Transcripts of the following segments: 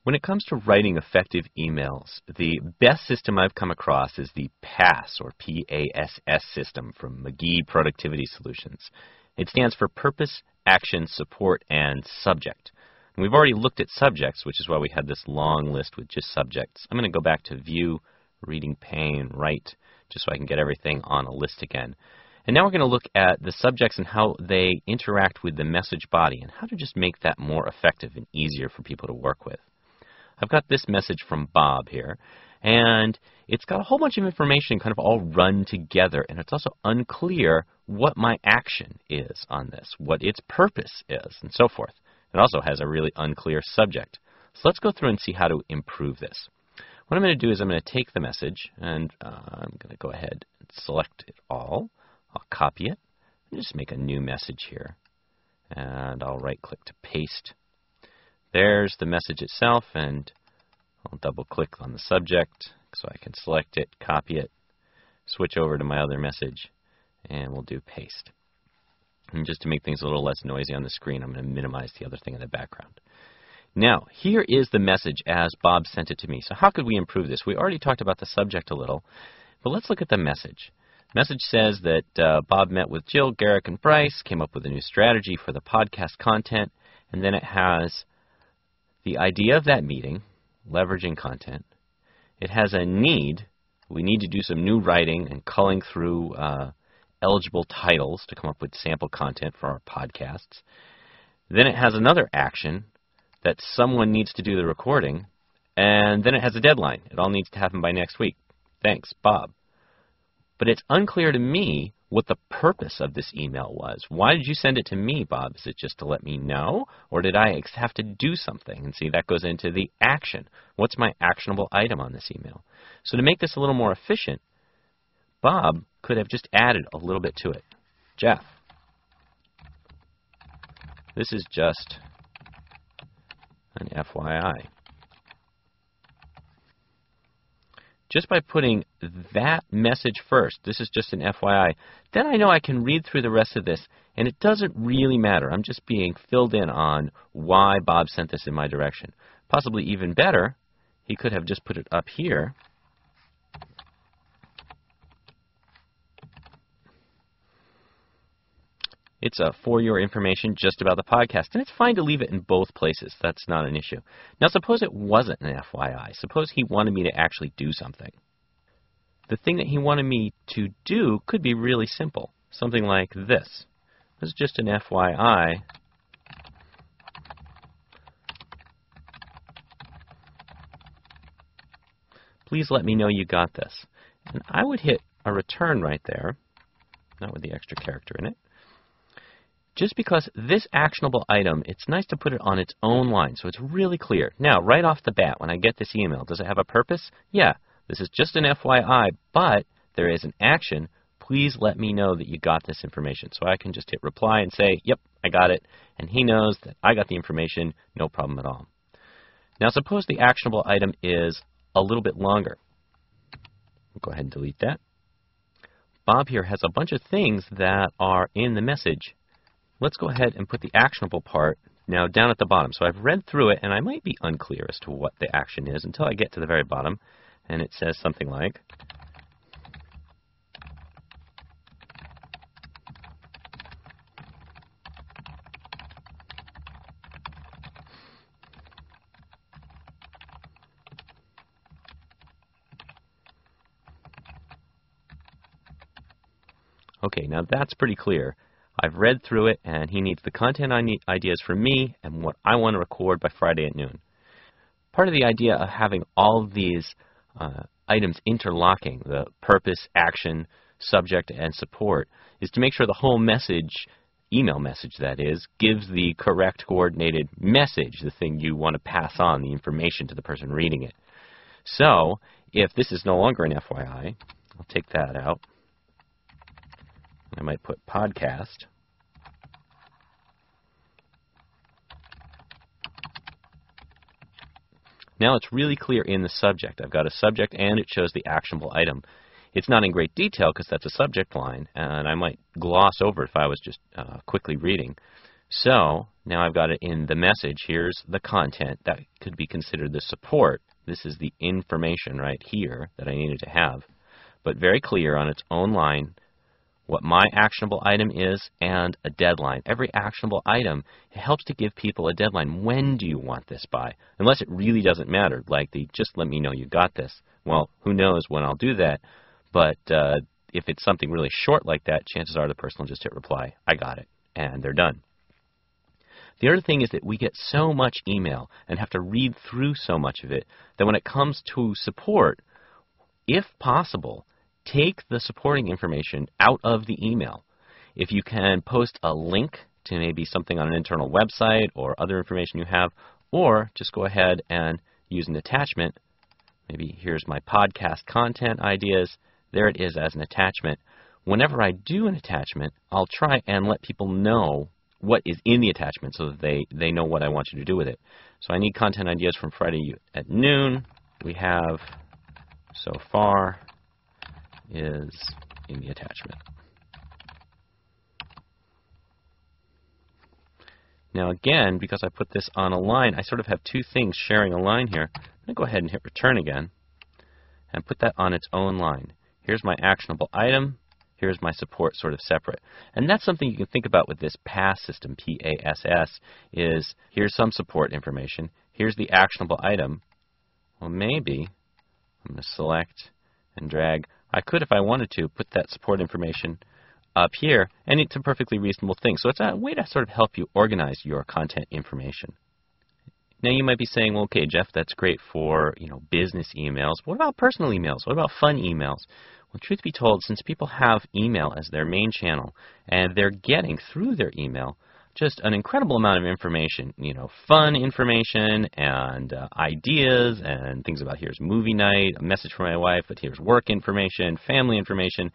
When it comes to writing effective emails, the best system I've come across is the PASS, or P-A-S-S system from McGee Productivity Solutions. It stands for Purpose, Action, Support, and Subject. And we've already looked at subjects, which is why we had this long list with just subjects. I'm going to go back to View, Reading Pane, Write, just so I can get everything on a list again. And now we're going to look at the subjects and how they interact with the message body and how to just make that more effective and easier for people to work with. I've got this message from Bob here, and it's got a whole bunch of information kind of all run together, and it's also unclear what my action is on this, what its purpose is, and so forth. It also has a really unclear subject. So let's go through and see how to improve this. What I'm going to do is I'm going to take the message, and I'm going to go ahead and select it all. I'll copy it, and just make a new message here. And I'll right-click to paste. There's the message itself, and I'll double-click on the subject so I can select it, copy it, switch over to my other message, and we'll do paste. And just to make things a little less noisy on the screen, I'm going to minimize the other thing in the background. Now, here is the message as Bob sent it to me. So how could we improve this? We already talked about the subject a little, but let's look at the message. The message says that Bob met with Jill, Garrick, and Bryce, came up with a new strategy for the podcast content, and then it has the idea of that meeting, leveraging content. It has a need. We need to do some new writing and culling through eligible titles to come up with sample content for our podcasts. Then it has another action that someone needs to do the recording, and then it has a deadline. It all needs to happen by next week. Thanks, Bob. But it's unclear to me what the purpose of this email was. Why did you send it to me, Bob? Is it just to let me know? Or did I have to do something? And see, that goes into the action. What's my actionable item on this email? So to make this a little more efficient, Bob could have just added a little bit to it. Jeff, this is just an FYI. Just by putting that message first, this is just an FYI, then I know I can read through the rest of this, and it doesn't really matter. I'm just being filled in on why Bob sent this in my direction. Possibly even better, he could have just put it up here. It's for your information just about the podcast, and it's fine to leave it in both places. That's not an issue. Now, suppose it wasn't an FYI. Suppose he wanted me to actually do something. The thing that he wanted me to do could be really simple, something like this. This is just an FYI. Please let me know you got this. And I would hit a return right there, not with the extra character in it. Just because this actionable item, it's nice to put it on its own line, so it's really clear. Now, right off the bat, when I get this email, does it have a purpose? Yeah, this is just an FYI, but there is an action. Please let me know that you got this information. So I can just hit reply and say, yep, I got it, and he knows that I got the information, no problem at all. Now, suppose the actionable item is a little bit longer. We'll go ahead and delete that. Bob here has a bunch of things that are in the message. Let's go ahead and put the actionable part now down at the bottom. So I've read through it, and I might be unclear as to what the action is until I get to the very bottom, and it says something like, okay, now that's pretty clear. I've read through it, and he needs the content ideas from me and what I want to record by Friday at noon. Part of the idea of having all of these items interlocking, the purpose, action, subject, and support, is to make sure the whole message, email message that is, gives the correct coordinated message, the thing you want to pass on, the information to the person reading it. So, if this is no longer an FYI, I'll take that out. I might put podcast. Now it's really clear in the subject. I've got a subject and it shows the actionable item. It's not in great detail because that's a subject line, and I might gloss over if I was just quickly reading. So now I've got it in the message. Here's the content. That could be considered the support. This is the information right here that I needed to have. But very clear on its own line what my actionable item is and a deadline. Every actionable item, it helps to give people a deadline. When do you want this by? Unless it really doesn't matter, like the just let me know you got this. Well, who knows when I'll do that. But if it's something really short like that, chances are the person will just hit reply, I got it, and they're done. The other thing is that we get so much email and have to read through so much of it that when it comes to support, if possible, take the supporting information out of the email. If you can post a link to maybe something on an internal website or other information you have, or just go ahead and use an attachment. Maybe here's my podcast content ideas. There it is as an attachment. Whenever I do an attachment, I'll try and let people know what is in the attachment so that they know what I want you to do with it. So I need content ideas from Friday at noon. We have so far is in the attachment. Now again, because I put this on a line, I sort of have two things sharing a line here. I'm going to go ahead and hit return again and put that on its own line. Here's my actionable item. Here's my support sort of separate. And that's something you can think about with this PASS system, P-A-S-S, is here's some support information. Here's the actionable item. Well, maybe I'm going to select and drag. I could, if I wanted to, put that support information up here, and it's a perfectly reasonable thing. So it's a way to sort of help you organize your content information. Now you might be saying, well, okay, Jeff, that's great for business emails. What about personal emails? What about fun emails? Well, truth be told, since people have email as their main channel, and they're getting through their email just an incredible amount of information, fun information and ideas and things about here's movie night, a message from my wife, but here's work information, family information.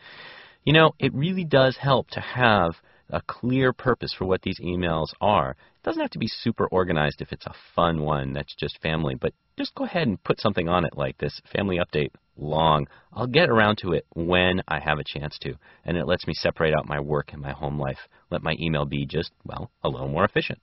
It really does help to have a clear purpose for what these emails are. It doesn't have to be super organized if it's a fun one that's just family, but just go ahead and put something on it like this family update long. I'll get around to it when I have a chance to, and it lets me separate out my work and my home life. Let my email be just, well, a little more efficient.